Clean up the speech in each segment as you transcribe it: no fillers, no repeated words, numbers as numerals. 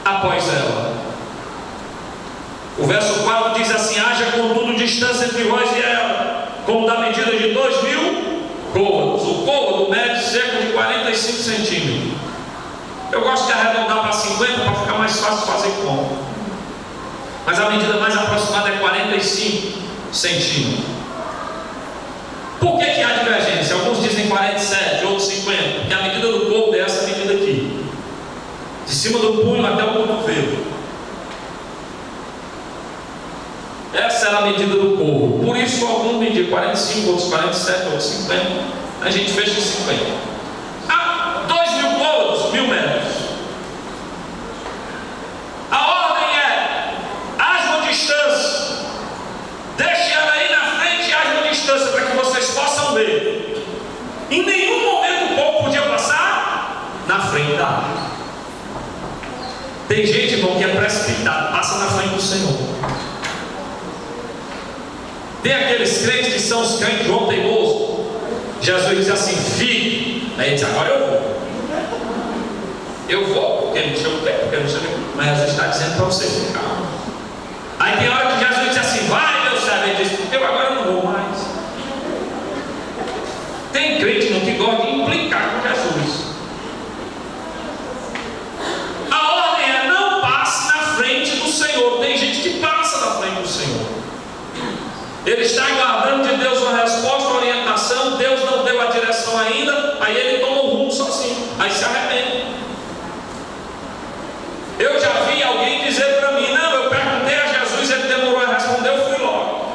após ela. O verso 4 diz assim: haja contudo distância entre vós e ela, como da medida de 2.000 côvados. O côvado mede cerca de 45 centímetros. Eu gosto de arredondar para 50 para ficar mais fácil fazer conta, mas a medida mais aproximada é 45 centímetros. Por que há divergência? Alguns dizem 47, outros 50, porque a medida do côvado é essa medida aqui, de cima do punho até o cotovelo. Essa era a medida do côvado. Por isso alguns mediam 45, outros 47, outros 50. A gente fecha em 50. 2.000 côvados, 1.000 metros. A ordem é: haja uma distância. Deixe ela aí na frente e haja uma distância para que vocês possam ver. Em nenhum momento o povo podia passar na frente da arca. Tem gente, irmão, que é precipitado, passa na frente do Senhor. Tem aqueles crentes que são os crentes João teimoso. Jesus diz assim: fique. Aí ele diz: agora eu vou. Eu vou, porque não sei o que, porque não sei o que. Mas Jesus está dizendo para você ficar. Aí tem hora que Jesus diz assim: vai, meu servo. Ele diz: eu agora não vou mais. Tem crente não que gosta de implicar com Jesus. A ordem é: não passe na frente do Senhor. Tem gente que passa na frente do Senhor. Ele está aguardando de Deus uma resposta, uma orientação. Deus não deu a direção ainda. Aí ele toma um rumo sozinho. Aí se arrepende. Eu já vi alguém dizer para mim: não, eu perguntei a Jesus, ele demorou a responder, eu fui logo.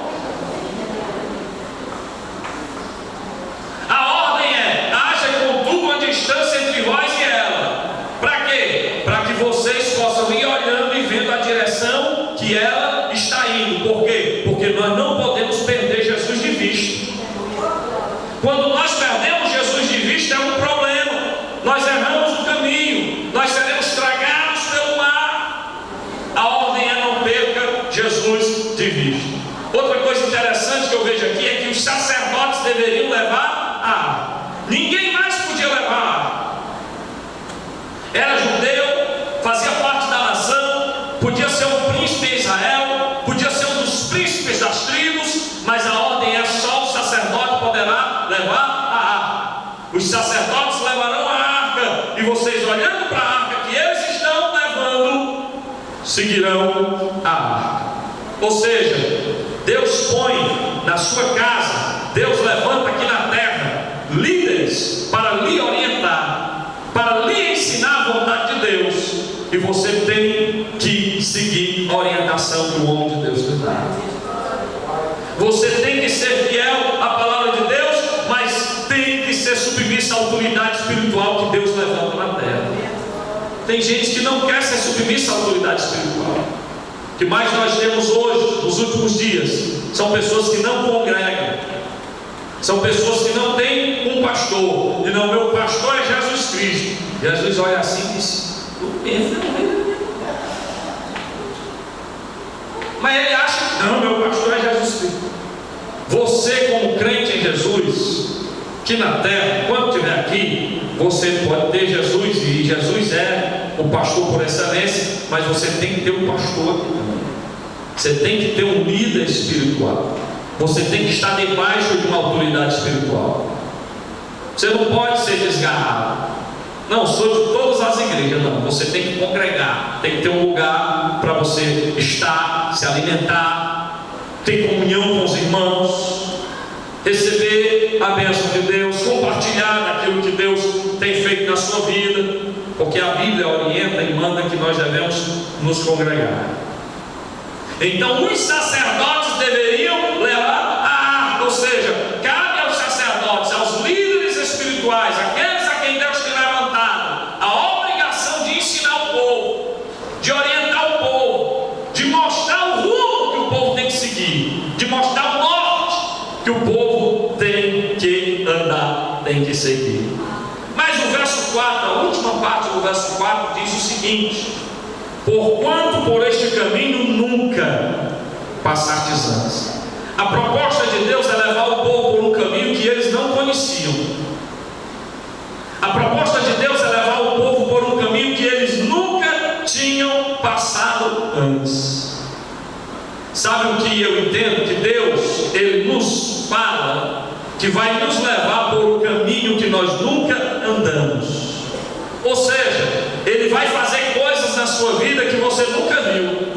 A ordem é: haja contudo uma distância entre vós e ela. Para quê? Para que vocês possam ir olhando e vendo a direção que ela está indo. Por quê? Porque nós não podemos perder Jesus de vista. Quando nós perdemos Jesus de vista é um problema. Nós erramos o caminho, nós seremos tragados pelo mar. A ordem é: não perca Jesus de vista. Outra coisa interessante que eu vejo aqui é que os sacerdotes deveriam levar a arca. Ninguém mais podia levar a arca. Era judeu, fazia parte da nação, podia ser um príncipe em Israel, podia ser um dos príncipes das tribos, mas a ordem é: só o sacerdote poderá levar a arca. Os sacerdotes levarão a arca, e vocês, olhando para a arca que eles estão levando, seguirão a arca. Ou seja, Deus põe na sua casa, Deus levanta aqui na terra líderes para lhe orientar, para lhe ensinar a vontade de Deus, e você tem que seguir a orientação que o homem de Deus lhe dá. Você tem que ser fiel à palavra de Deus, mas tem que ser submissa à autoridade espiritual que Deus levanta na terra. Tem gente que não quer ser submissa à autoridade espiritual. O que mais nós temos hoje, nos últimos dias, são pessoas que não congregam, são pessoas que não têm um pastor, e não, meu pastor é Jesus Cristo. Jesus olha assim e diz: mas ele acha que não, meu pastor é Jesus Cristo. Você, como crente em Jesus, que na terra, quando estiver aqui, você pode ter Jesus, e Jesus é o pastor por excelência, mas você tem que ter um pastor aqui também. Você tem que ter um líder espiritual. Você tem que estar debaixo de uma autoridade espiritual. Você não pode ser desgarrado. Não, sou de todas as igrejas. Não, você tem que congregar, tem que ter um lugar para você estar, se alimentar, ter comunhão com os irmãos, receber a bênção de Deus, compartilhar daquilo que Deus tem feito na sua vida, porque a Bíblia orienta e manda que nós devemos nos congregar. Então os sacerdotes deveriam levar a arca, ou seja, cabe aos sacerdotes, aos líderes espirituais, aqueles a quem Deus tem levantado, a obrigação de ensinar o povo, de orientar o povo, de mostrar o rumo que o povo tem que seguir, de mostrar o norte que o povo tem que andar, tem que seguir. Mas o verso 4, a última parte do verso 4 diz o seguinte: porquanto por este caminho nunca passastes antes. A proposta de Deus é levar o povo por um caminho que eles não conheciam. A proposta de Deus é levar o povo por um caminho que eles nunca tinham antes. Sabe o que eu entendo? Que Deus, Ele nos fala que vai nos levar por um caminho que nós nunca andamos. Ou seja, Ele vai fazer coisas na sua vida que você nunca viu.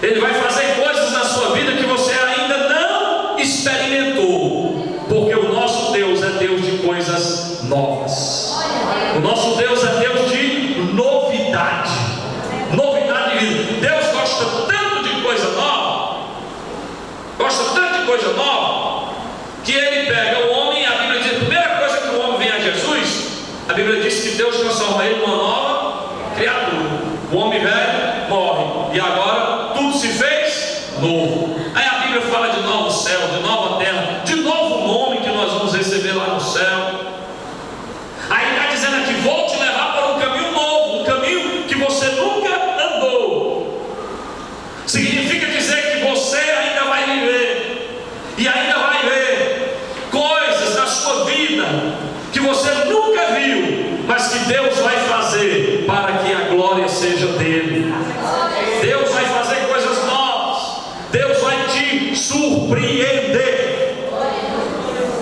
Ele vai fazer coisas na sua vida que você ainda não experimentou. Porque o nosso Deus é Deus de coisas novas. O nosso Deus é Deus de novidade. Novidade de vida. Deus gosta tanto de coisa nova. Gosta tanto de coisa nova, que Ele pega o homem. A Bíblia diz, a primeira coisa que o homem vem a Jesus, a Bíblia diz que Deus transforma ele numa nova criatura. O homem velho morre, e agora tudo se fez novo. Aí a Bíblia fala de novo céu, de nova terra, de novo nome que nós vamos receber lá no céu. Aí está dizendo aqui, vou te levar para um caminho novo, um caminho que você nunca andou. Significa dizer que você ainda vai viver, e ainda vai ver coisas na sua vida que você nunca viu, mas que Deus vai fazer para que a glória seja dele. Deus vai fazer coisas novas. Deus vai te surpreender.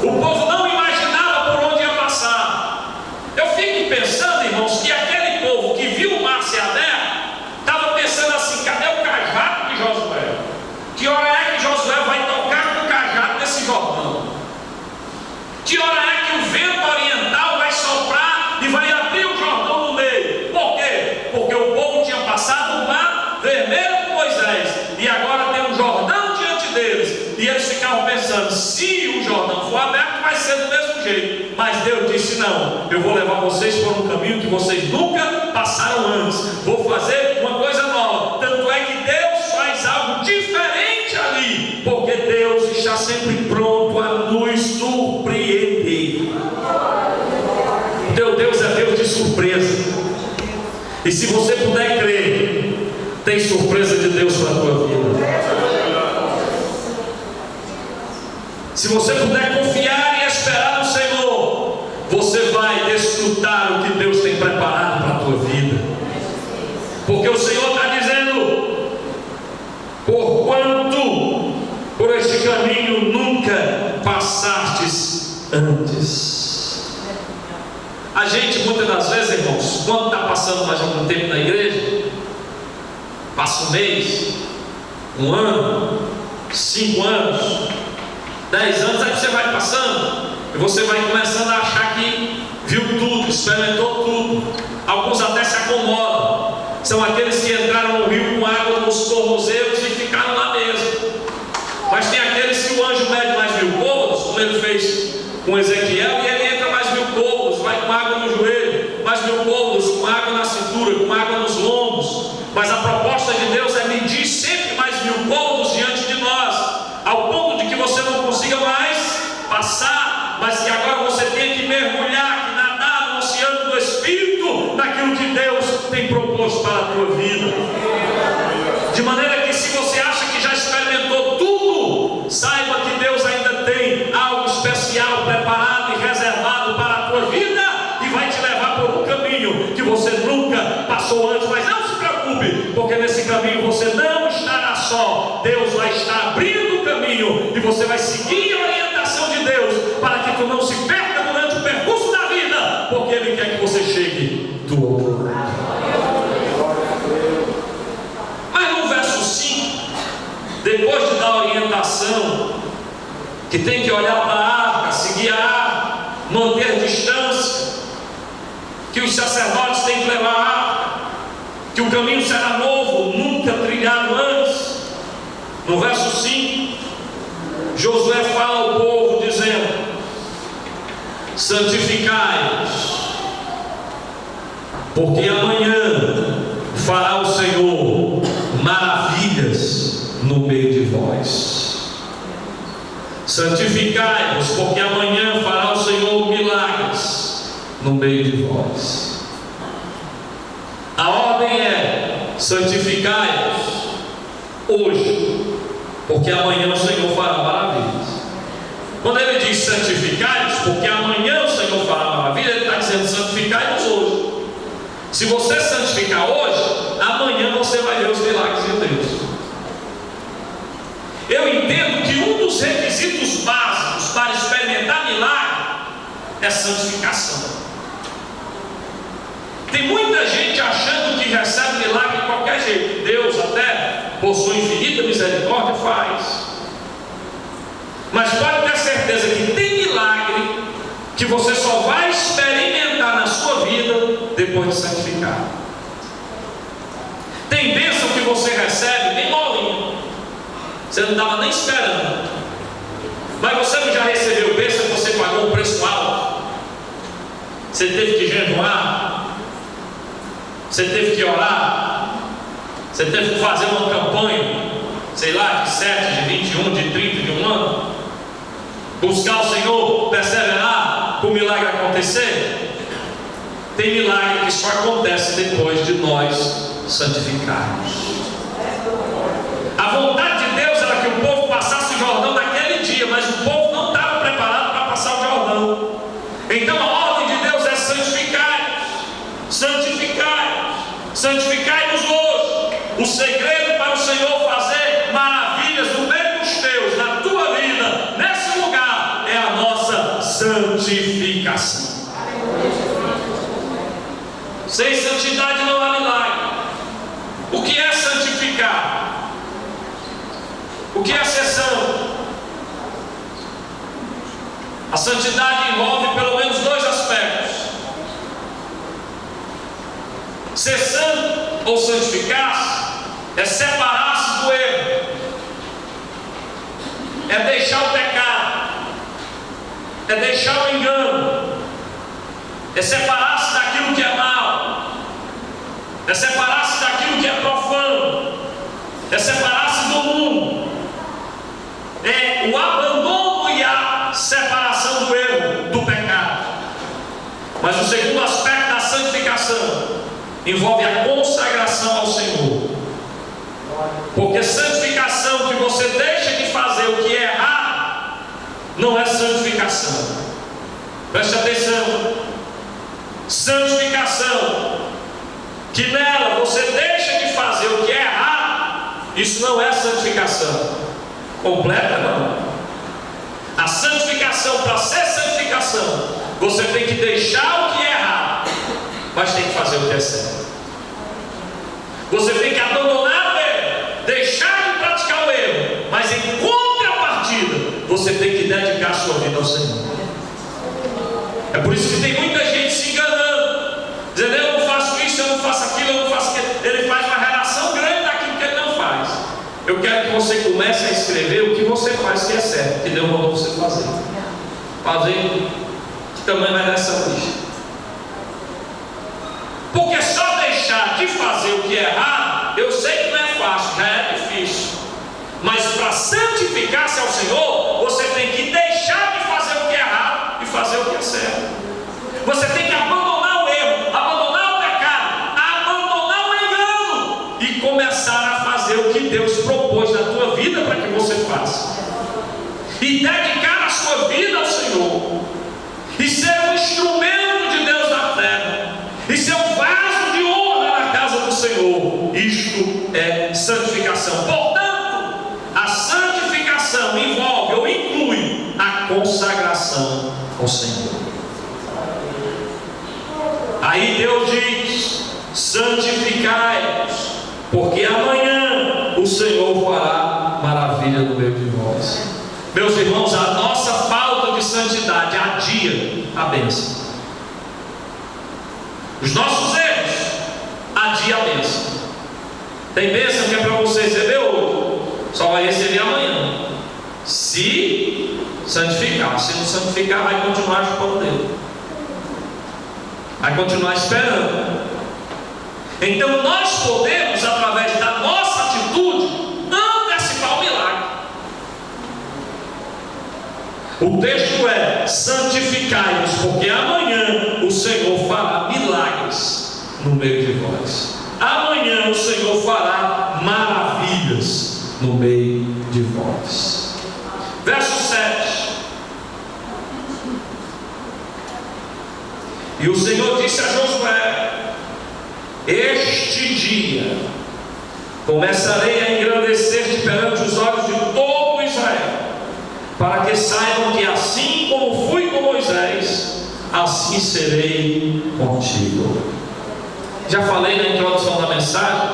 O povo não imaginava por onde ia passar. Eu fico pensando, irmãos, que aquele povo que viu o mar se aberto estava pensando assim: cadê o cajado de Josué? Que hora é que Josué vai tocar com o cajado nesse Jordão? Que hora é que o vento oriental vai soprar e vai abrir o Jordão no meio? Por quê? Porque o povo tinha passado o mar vermelho com Moisés, e agora tem um Jordão diante deles, e eles ficavam pensando: se o Jordão for aberto, vai ser do mesmo jeito. Mas Deus disse: não, eu vou levar vocês por um caminho que vocês nunca passaram antes. Vou fazer uma coisa nova. Tanto é que Deus faz algo diferente ali, porque Deus está sempre pronto a nos surpreender. Teu Deus é Deus de surpresa. E se você puder crer, tem surpresa de Deus para a tua vida. Se você puder confiar e esperar no Senhor, você vai desfrutar o que Deus tem preparado para a tua vida. Porque o Senhor está dizendo: porquanto por este caminho nunca passastes antes. A gente muitas das vezes, irmãos, quando está passando mais algum tempo na igreja, passa um mês, um ano, 5 anos, 10 anos, aí você vai passando e você vai começando a achar que viu tudo, experimentou tudo. Alguns até se acomodam. São aqueles que entraram no rio com água nos tornozelos e ficaram lá mesmo. Mas tem aqueles que o anjo mede mais 1000 côvados, como ele fez com Ezequiel, e ele entra mais 1000 côvados, vai com água no joelho, mais 1000 côvados, com água na cintura, com água nos lombos. Mas a proposta de Deus é medir sempre mais 1000 côvados diante de nós, ao ponto de que você não consiga mais passar, mas que agora você tenha que mergulhar, que nadar no oceano do Espírito, naquilo que Deus tem proposto para a tua vida. De maneira que, se você acha que já experimentou tudo, saiba que Deus ainda tem algo especial preparado e reservado para a tua vida, e vai te levar por um caminho que você nunca passou antes. Mas não se preocupe, porque nesse caminho você não estará só. Deus vai estar abrindo o caminho, e você vai seguir a orientação de Deus, para que tu não se perca durante o percurso da vida, porque Ele quer que você chegue do outro lado. Mas no verso 5, depois de dar a orientação que tem que olhar para a arca, seguir a arca, manter distância, que os sacerdotes têm que levar a arca, que o caminho será novo, nunca trilhado antes. No verso 5, Josué fala ao povo dizendo: santificai-vos, porque amanhã fará o Senhor maravilhas no meio de vós. Santificai-vos, porque amanhã fará o Senhor milagres no meio de vós. A ordem é: santificai-vos hoje, porque amanhã o Senhor fará maravilhas. Quando ele diz santificai-vos, porque amanhã o Senhor fará maravilha, ele está dizendo: santificai-vos hoje. Se você santificar hoje, amanhã você você vai ver os milagres de Deus. Eu entendo que um dos requisitos básicos para experimentar milagre é santificação. Tem muita gente achando que recebe milagre de qualquer jeito. Deus até, por sua infinita misericórdia, faz. Mas pode ter certeza que tem milagre que você só vai experimentar na sua vida depois de santificar. Tem bênção que você recebe bem molinho, você não estava nem esperando. Mas você não já recebeu bênção que você pagou um preço alto? Você teve que jejuar, você teve que orar, você teve que fazer uma campanha, sei lá, de 7, de 21, de 30, de um ano, buscar o Senhor, perseverar para o milagre acontecer. Tem milagre que só acontece depois de nós santificarmos. A vontade de Deus era que o povo passasse o Jordão naquele dia, mas o povo não estava preparado para passar o Jordão. Então a ordem de Deus é santificai-vos, santificai-vos, santificai-vos hoje. O segredo para o Senhor fazer maravilhas no meio dos teus, na tua vida, nesse lugar, é a nossa santificação. Sem santidade não há milagre. O que é santificar? O que é ser santo? A santidade envolve pelo menos dois aspectos. Ser santo ou santificar-se é separar-se do erro, é deixar o pecado, é deixar o engano, é separar-se daquilo que é mal, é separar-se daquilo que é profano, é separar-se do mundo, é o abandono e a separação do erro, do pecado. Mas o segundo aspecto da santificação envolve a consagração ao Senhor. Porque santificação que você deixa de fazer o que é errado não é santificação. Preste atenção. Santificação que nela você deixa de fazer o que é errado, isso não é santificação completa, não. A santificação, para ser santificação, você tem que deixar o que é errado, mas tem que fazer o que é certo. Você tem que abandonar o erro, deixar de praticar o erro, mas em contrapartida, você tem que dedicar a sua vida ao Senhor. É por isso que tem muita gente se enganando, dizendo: eu não faço isso, eu não faço aquilo, eu não faço aquilo. Ele faz uma relação grande daquilo que ele não faz. Eu quero que você comece a escrever o que você faz que é certo, que Deus mandou você fazer. Fazer que também vai nessa lista. Porque só deixar de fazer o que é errado, eu sei que não é fácil, já é difícil. Mas para santificar-se ao Senhor, você tem que deixar de fazer o que é errado e fazer o que é certo. Você tem que abandonar o erro, abandonar o pecado, abandonar o engano e começar a fazer o que Deus propôs na tua vida para que você faça. E dedicar a sua vida ao Senhor. E ser um instrumento de Deus na terra. E ser um vaso de honra na casa do Senhor. Isto é santificação. Portanto, a santificação envolve ou inclui a consagração ao Senhor. Aí Deus diz: santificai-vos, porque amanhã o Senhor fará maravilha no meio de vós. Meus irmãos, a nossa falta de santidade adia a bênção. Os nossos erros adia a bênção. Tem bênção que é para você receber hoje, só vai receber amanhã, se santificar. Se não santificar, vai continuar chupando dele, vai continuar esperando. Então nós podemos, através da nossa atitude, antecipar o milagre. O texto é: santificai-vos, porque amanhã o Senhor fará milagres no meio de vós. Amanhã o Senhor fará maravilhas no meio de vós. Verso 7. E o Senhor disse a Josué: este dia Começarei a engrandecer-te perante os olhos de todo Israel, para que saibam que assim como fui com Moisés, assim serei contigo. Já falei na introdução da mensagem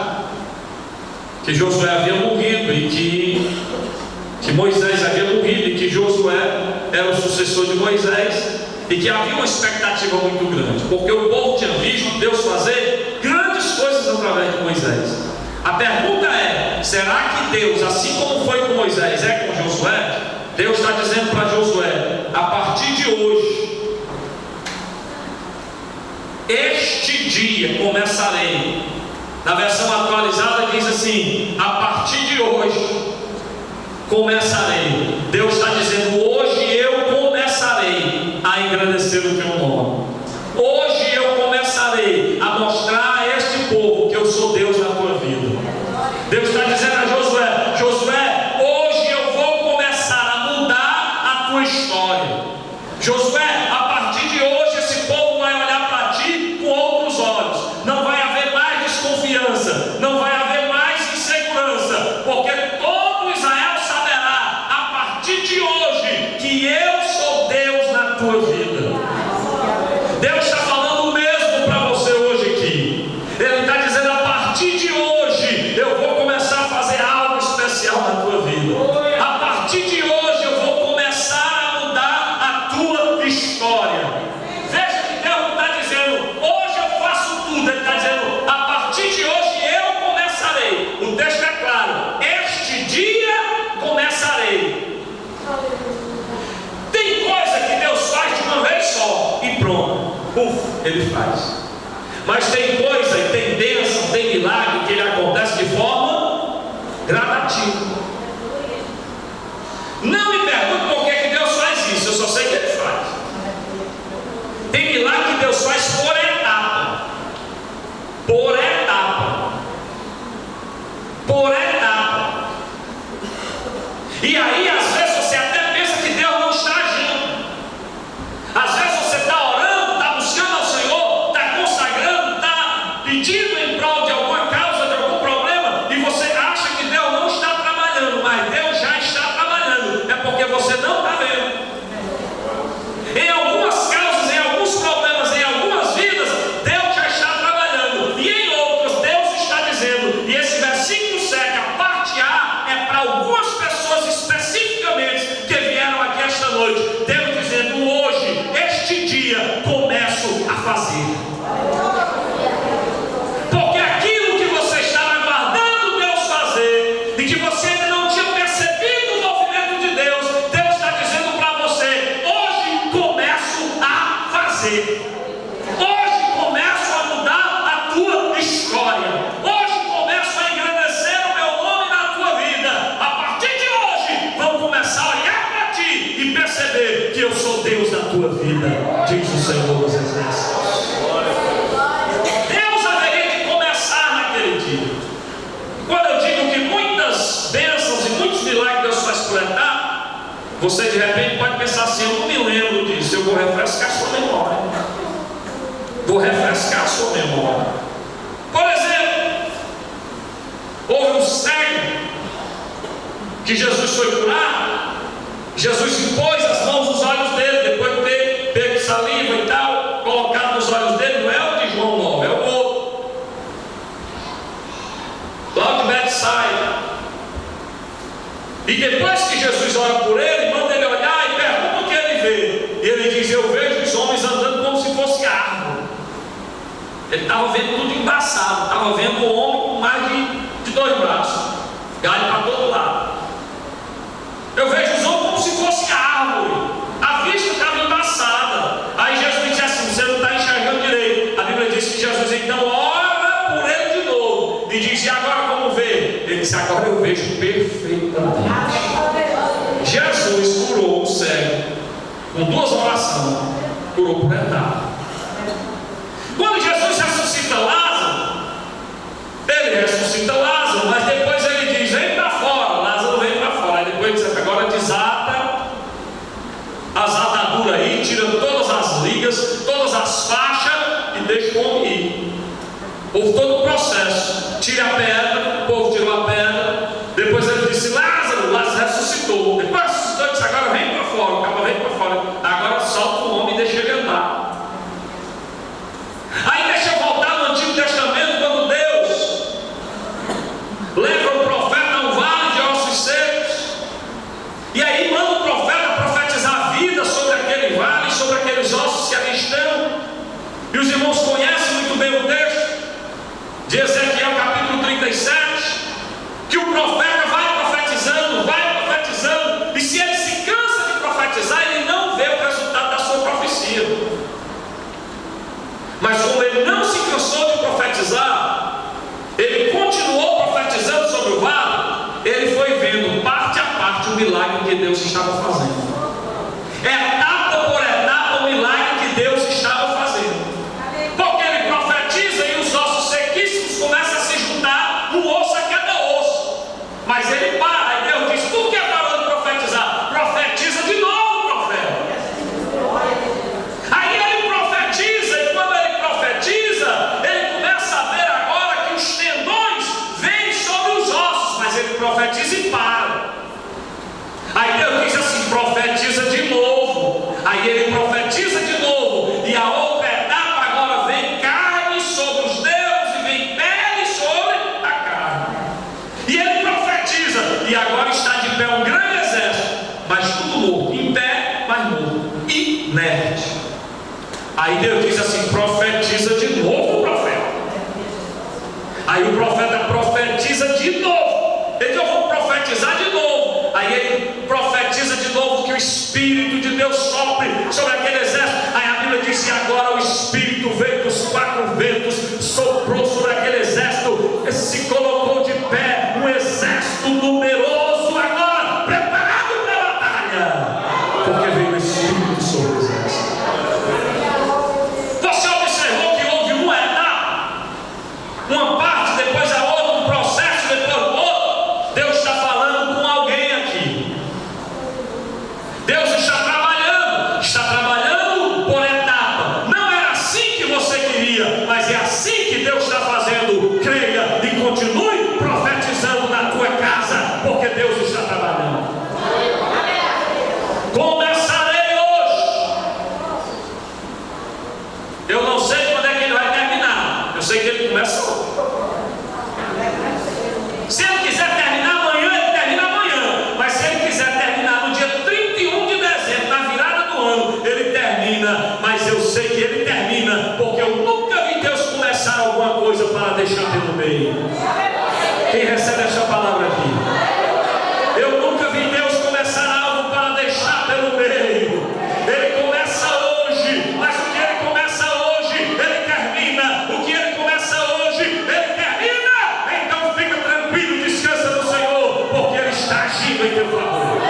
que Josué havia morrido e que Moisés havia morrido e que Josué era o sucessor de Moisés, e que havia uma expectativa muito grande, porque o povo tinha visto Deus fazer grandes coisas através de Moisés. A pergunta é: será que Deus, assim como foi com Moisés, é com Josué? Deus está dizendo para Josué: a partir de hoje, este dia começarei. Na versão atualizada diz assim: a partir de hoje começarei. Deus está dizendo: hoje eu começarei a engrandecer o teu nome. Hoje eu começarei a mostrar a este povo que eu sou Deus na tua vida. Deus está dizendo a Josué: Josué, hoje eu vou começar a mudar a tua história. Josué, a partir de hoje esse povo vai olhar para ti com outros olhos. Não vai haver mais desconfiança, não vai haver mais insegurança, porque todo Israel saberá a partir de hoje que eu sou Deus na tua vida. Deus está falando o mesmo para você hoje aqui. Ele está dizendo: a partir de hoje eu vou começar a fazer algo especial na tua vida. A partir de hoje eu vou começar a mudar a tua história. Veja que Deus não está dizendo: hoje eu faço tudo. Ele está dizendo: a partir de hoje eu começarei. O texto é claro: este dia começarei. Tem coisa que Deus faz de uma vez só e pronto, Ele faz. Mas tem coisa e tem bênção, tem milagre que ele acontece de forma gradativa. Não me pergunte por que Deus faz isso, eu só sei que Ele faz. Tem milagre que Deus faz por etapa. Por etapa. Por etapa. E aí às vezes você até pensa que Deus não está agindo. Às vezes você está orando, está buscando ao Senhor, está consagrando, está pedindo em prol de alguma causa, de algum problema, e você acha que Deus não está trabalhando, mas Deus já está trabalhando. É porque você não está vendo. Em algumas causas, em alguns problemas, em algumas vidas, Deus já está trabalhando. E em outras, Deus está dizendo. E esse versículo 7, a parte A, é para algumas pessoas especificamente que vieram aqui esta noite. Deus dizendo: hoje, este dia, começo a fazer. Porque aquilo que você estava aguardando Deus fazer, e que você ainda não tinha percebido o movimento de Deus, Deus está dizendo para você: hoje começo a fazer. Hoje começo a mudar a tua história. Hoje começo a engrandecer o meu nome na tua vida. A partir de hoje, vão começar a olhar para ti e perceber que eu sou Deus na tua vida, diz o Senhor dos Exércitos. Deus haveria de começar naquele dia. Quando eu digo que muitas bênçãos e muitos milagres Deus faz por etapa, você de repente pode pensar assim: eu não me lembro disso. Eu vou refrescar sua memória. Vou refrescar sua memória. Por exemplo, houve um cego que Jesus foi curar. Jesus impôs as mãos nos olhos dele, depois de ter pego saliva e tal, colocado nos olhos dele. Não é o de João 9, é o outro, lá de Betsaida. E depois que Jesus ora por ele, manda ele olhar e pergunta o que ele vê. E ele diz: eu vejo os homens andando como se fosse árvore. Ele estava vendo tudo embaçado, estava vendo o homem com mais de 2 braços, galho para todo lado. Eu vejo os homens como se fosse árvore. A vista estava embaçada. Aí Jesus disse assim: você não está enxergando direito. A Bíblia diz que Jesus então ora por ele de novo e diz: e agora vamos ver? Ele disse: agora eu vejo perfeitamente. Jesus curou o cego com 2 orações. Curou por etapa. Quando Jesus ressuscita Lázaro, ele ressuscita Lázaro, mas depois ele diz: vem para fora. Lázaro vem para fora. Aí depois ele diz: agora desata as ataduras aí, tira todas as ligas, todas as faixas e deixa o homem ir. Houve todo o processo. Tira a pedra, o povo tirou 37, que o profeta vai profetizando, e se ele se cansa de profetizar, ele não vê o resultado da sua profecia. Mas como ele não se cansou de profetizar, ele continuou profetizando sobre o vale, ele foi vendo parte a parte o milagre que Deus estava fazendo. Etapa por etapa o milagre que Deus estava fazendo. Porque ele profetiza e os ossos sequíssimos começam a se juntar, um osso a cada osso. Mas ele para, e Deus diz: por que parou de profetizar? Profetiza de novo, profeta. Aí ele profetiza, e quando ele profetiza, ele começa a ver agora que os tendões vêm sobre os ossos, mas ele profetiza e para. Aí Deus diz assim: profetiza de novo. Aí ele profetiza de novo, e a outra etapa agora vem carne sobre os dedos e vem pele sobre a carne. E ele profetiza, e agora está de pé um grande exército, mas tudo morto, em pé, mas morto, inerte. Aí Deus diz assim: profetiza de novo, profeta. Aí o profeta profetiza de novo. Ele diz: eu vou profetizar de novo. Aí ele profetiza de novo que o Espírito de Deus sopre sobre aquele exército. Aí a Bíblia diz: e agora o Espírito veio dos 4 ventos, soprou sobre aquele exército, se colocou de pé, um exército numeroso agora, preparado para a batalha, porque veio o Espírito sobre o exército. Você observou que houve uma etapa, uma parte, depois a outra, um processo, depois o outro. Deus está falando com alguém aqui. Deus está trabalhando por etapa. Não é assim que você queria, mas é assim que Deus está fazendo. Creia e continue profetizando na tua casa, porque Deus está trabalhando. Começarei hoje. Eu não sei quando é que ele vai terminar. Eu sei que ele começa hoje. Se ele quiser terminar amanhã, ele termina amanhã. Mas se ele quiser terminar no dia 31 de dezembro, na virada do ano, ele termina. Mas eu sei que ele termina, porque eu nunca vi Deus começar alguma coisa para deixar pelo meio. Quem recebe essa palavra aqui? Eu nunca vi Deus começar algo para deixar pelo meio. Ele começa hoje, mas o que ele começa hoje, ele termina. O que ele começa hoje, ele termina. Então fica tranquilo, descansa no Senhor, porque ele está agindo em teu favor.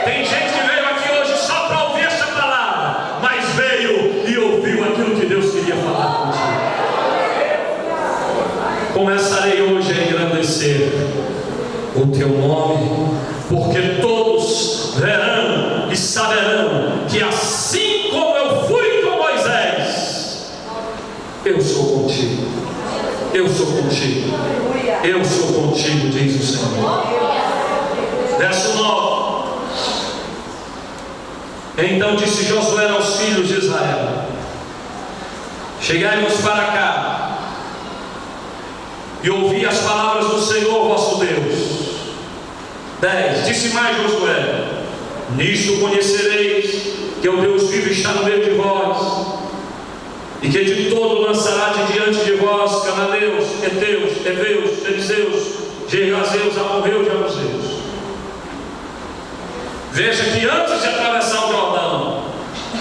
Tem gente que veio aqui hoje só para ouvir essa palavra, mas veio e ouviu aquilo que Deus queria falar contigo. Começarei hoje a engrandecer o teu nome, porque todos verão e saberão que assim como eu fui com Moisés, eu sou contigo. Eu sou contigo. Eu sou contigo, diz o Senhor. Verso 9. Então disse Josué aos filhos de Israel: chegai-vos para cá e ouvi as palavras do Senhor vosso Deus. 10. Disse mais Josué: nisto conhecereis que o Deus vivo está no meio de vós, e que de todo lançará de diante de vós cananeus, heteus, heveus, fariseus, gergazeus, amorreus e abuseus. Veja que antes de atravessar o Jordão,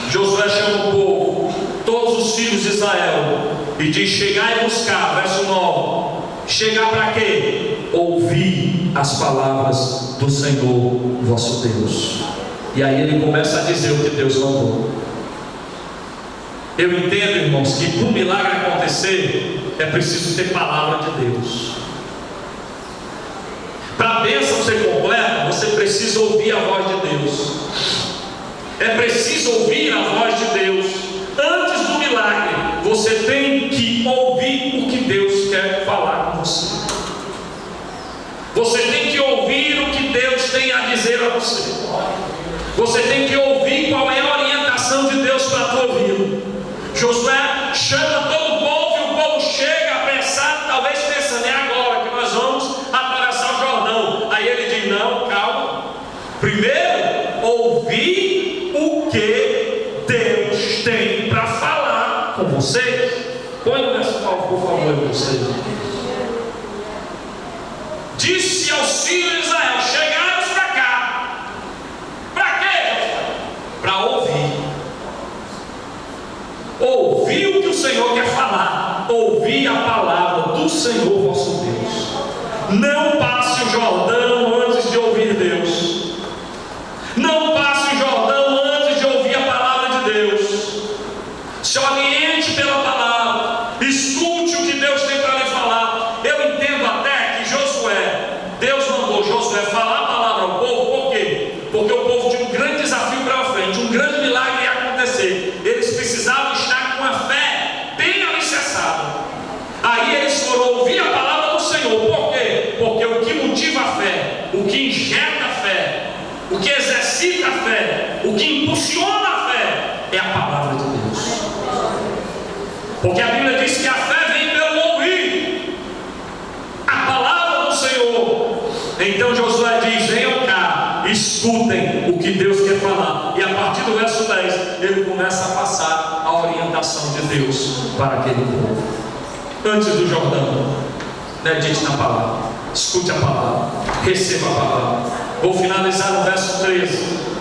Josué chama o povo, todos os filhos de Israel, e diz: chegai e buscar. Verso 9. Chegar para quê? Ouvir as palavras do Senhor vosso Deus. E aí ele começa a dizer o que Deus mandou. Eu entendo, irmãos, que para um milagre acontecer é preciso ter palavra de Deus. Para a bênção ser completa, você precisa ouvir a voz de Deus. É preciso ouvir a voz de Deus. Antes do milagre, você tem que ouvir o que Deus quer falar com você. Você tem que ouvir o que Deus tem a dizer a você. Você tem que ouvir qual é a orientação de Deus para a tua vida. Josué chama todo o povo e o povo chega apressado, talvez pensando: é agora que nós vamos atravessar o Jordão. Aí ele diz: não, calma. Primeiro, ouvir o que Deus tem para falar com vocês. Põe o verso 9, por favor, vocês. disse aos filhos de Israel: chegaram para cá. Para quê? Para ouvir. Ouvir o que o Senhor quer falar. Ouvir a palavra do Senhor vosso Deus. Não passe o Jordão antes de ouvir Deus. Não passe o Jordão antes de ouvir a palavra de Deus. Se oriente pela palavra. Escute o que Deus tem para lhe falar. Eu entendo até que Deus mandou Josué falar a palavra ao povo. Por quê? Porque o povo tinha um grande desafio para frente. Um grande milagre ia acontecer. Eles precisavam estar com a fé bem alicerçada. Aí eles foram ouvir a palavra do Senhor. Por quê? Porque o que motiva a fé, o que injeta a fé, o que exercita a fé, o que impulsiona a fé é a palavra de Deus. Porque a Bíblia diz que a fé vem pelo ouvir a palavra do Senhor. Então Josué diz: venham cá, escutem o que Deus quer falar. E a partir do verso 10 ele começa a passar a orientação de Deus para aquele povo. Antes do Jordão, medite na palavra, escute a palavra, receba a palavra. Vou finalizar no verso 13.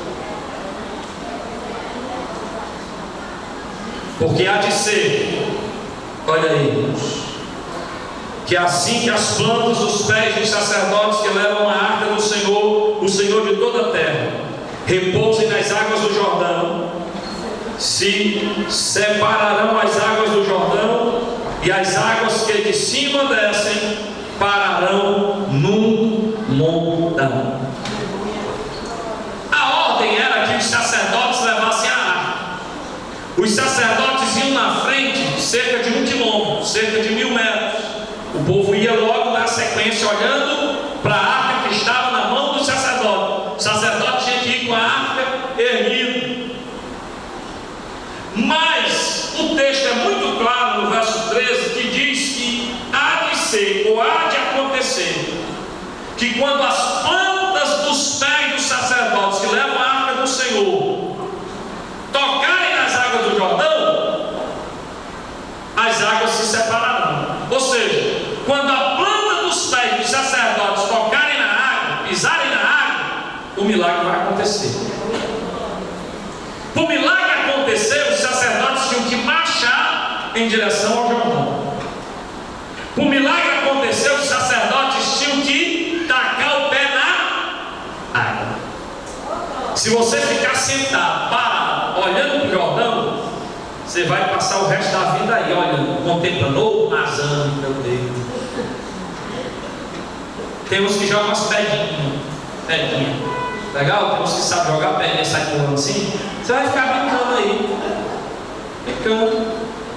Porque há de ser, olha aí, irmãos, que assim que as plantas dos pés dos sacerdotes que levam a arca do Senhor, o Senhor de toda a terra, repousem nas águas do Jordão, se separarão as águas do Jordão, e as águas que de cima descem pararão num montão. A ordem era que os sacerdotes levassem a arca. Os sacerdotes iam na frente cerca de 1 quilômetro, cerca de 1000 metros. O povo ia logo na sequência, olhando para a arca que estava na mão do sacerdote. O sacerdote tinha que ir com a arca erguida. Mas o texto é muito claro no verso 13, que diz que há de ser, ou há de acontecer, que quando as plantas dos pés dos sacerdotes que levam a arca do Senhor tocarem nas águas do Jordão, as águas se separarão. Ou seja, quando a planta dos pés dos sacerdotes tocarem na água, pisarem na água, o milagre vai acontecer. Para o milagre acontecer, os sacerdotes tinham que marchar em direção ao Jordão. Para o milagre acontecer, os sacerdotes tinham que tacar o pé na água. Se você ficar sentado, parado, olhando para o Jordão, você vai passar o resto da vida aí, olhando, contemplando, nasando, meu Deus. Tem uns que jogam as pedrinhas. Legal? Tem uns que sabem jogar a pedrinha e sai pulando assim. Você vai ficar brincando aí. Brincando.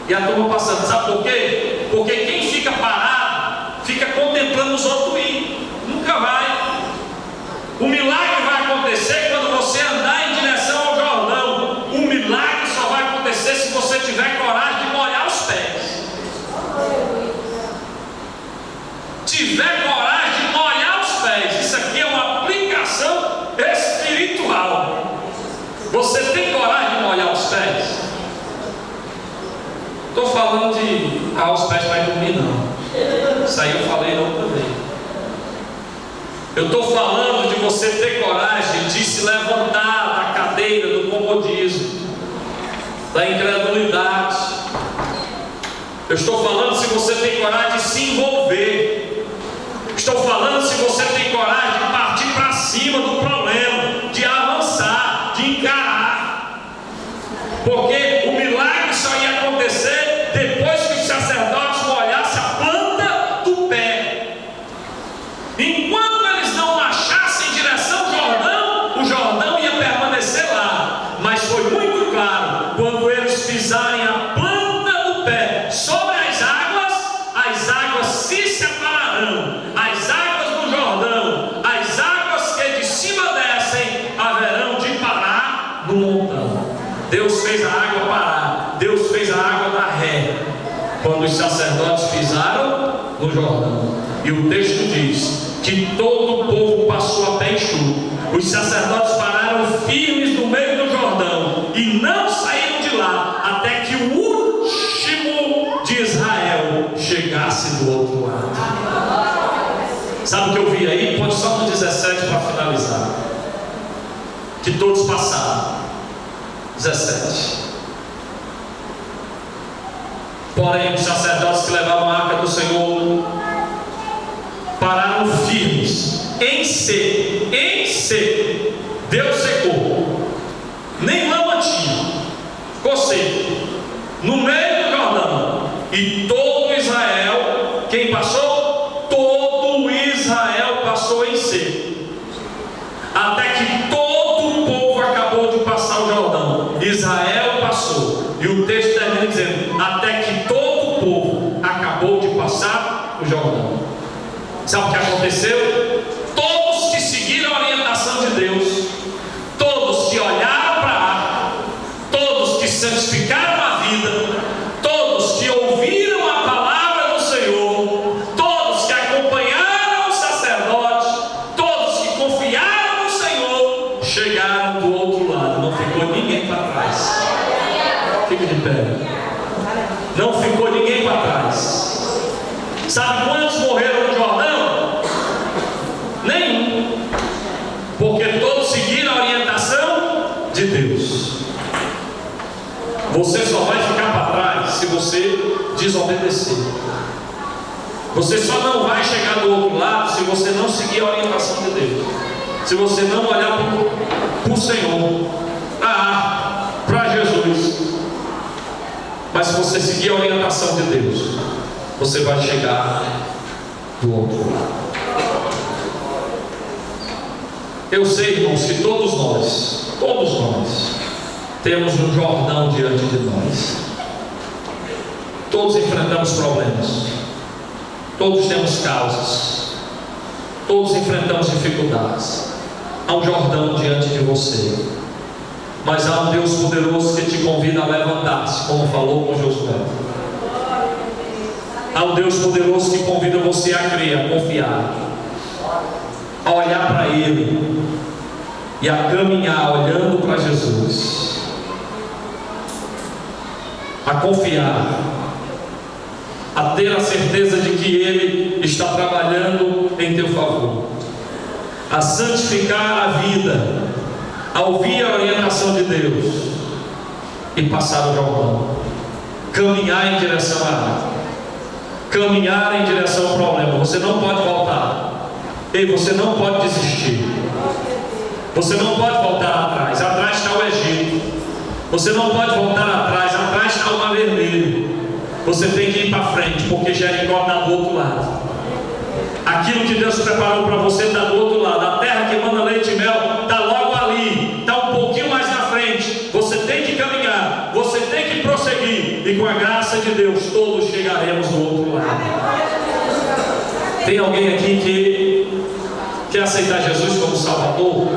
E a turma passando. Sabe por quê? Porque quem fica parado, fica contemplando os outros ir. Nunca vai. O milagre vai acontecer quando você andar em direção ao Jordão. O milagre só vai acontecer se você tiver coragem de molhar os pés. Tiver coragem de molhar os pés. Isso aqui é uma aplicação espiritual. Você tem coragem de molhar os pés? Estou falando de os pés para dormir, não. Isso aí eu falei outra vez. Eu estou falando de você ter coragem de se levantar da cadeira do comodismo, da incredulidade. Eu estou falando se você tem coragem de se envolver. Estou falando se você tem coragem de partir para cima do problema, de avançar, de encarar. Porque o milagre só ia acontecer depois que os sacerdotes molhassem a planta do pé. Enquanto eles não marchassem em direção ao Jordão, o Jordão ia permanecer lá. Mas foi muito claro, quando eles pisarem a planta do pé sobre as águas se separarão. As águas do Jordão, as águas que de cima descem, haverão de parar no montão. Deus fez a água parar. Deus fez a água dar ré quando os sacerdotes pisaram no Jordão. E o texto diz que todo o povo passou a pé enxuto. Os sacerdotes pararam firmes no meio do Jordão e não saíram de lá até que o último de Israel chegasse do outro lado. Sabe o que eu vi aí? Pode só no 17 para finalizar. Que todos passaram. 17. Porém, os sacerdotes que levavam a arca do Senhor pararam firmes, em seco, Deus secou, nem lama tinha, ficou seco, no meio do Jordão, e todo Israel, quem passou? Todo Israel passou em seco, até que todo o povo acabou de passar o Jordão. Israel passou, e o texto termina dizendo: até que todo o povo acabou de passar o Jordão. Sabe o que aconteceu? Todos que seguiram a orientação de Deus, todos que olharam para a arca, todos que santificaram a vida, todos que ouviram a palavra do Senhor, todos que acompanharam o sacerdote, todos que confiaram no Senhor, chegaram do outro lado. Não ficou ninguém para trás. Fique de pé. Não ficou ninguém para trás. Sabe quantos morreram no Jordão? Nenhum. Porque todos seguiram a orientação de Deus. Você só vai ficar para trás se você desobedecer. Você só não vai chegar do outro lado se você não seguir a orientação de Deus. Se você não olhar para o Senhor, para Jesus. Mas se você seguir a orientação de Deus, você vai chegar do outro lado. Eu sei, irmãos, que todos nós temos um Jordão diante de nós. Todos enfrentamos problemas, todos temos causas, todos enfrentamos dificuldades. Há um Jordão diante de você, mas há um Deus poderoso que te convida a levantar-se, como falou com Josué. Há um Deus poderoso que convida você a crer, a confiar, a olhar para Ele e a caminhar olhando para Jesus, a confiar, a ter a certeza de que Ele está trabalhando em teu favor, a santificar a vida, a ouvir a orientação de Deus e passar o Jordão, caminhar em direção à água, caminhar em direção ao problema. Você não pode voltar. Ei, você não pode desistir. Você não pode voltar atrás. Atrás está o Egito. Você não pode voltar atrás. Atrás está o Mar Vermelho. Você tem que ir para frente, porque Jericó está do outro lado. Aquilo que Deus preparou para você está do outro lado. A terra que manda leite e mel está logo ali, está um pouquinho mais na frente. Você tem que caminhar, você tem que prosseguir, e com a graça de Deus todos chegaremos do outro lado. Tem alguém aqui que quer aceitar Jesus como Salvador,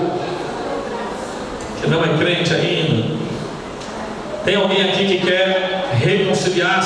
que não é crente ainda? Tem alguém aqui que quer reconciliar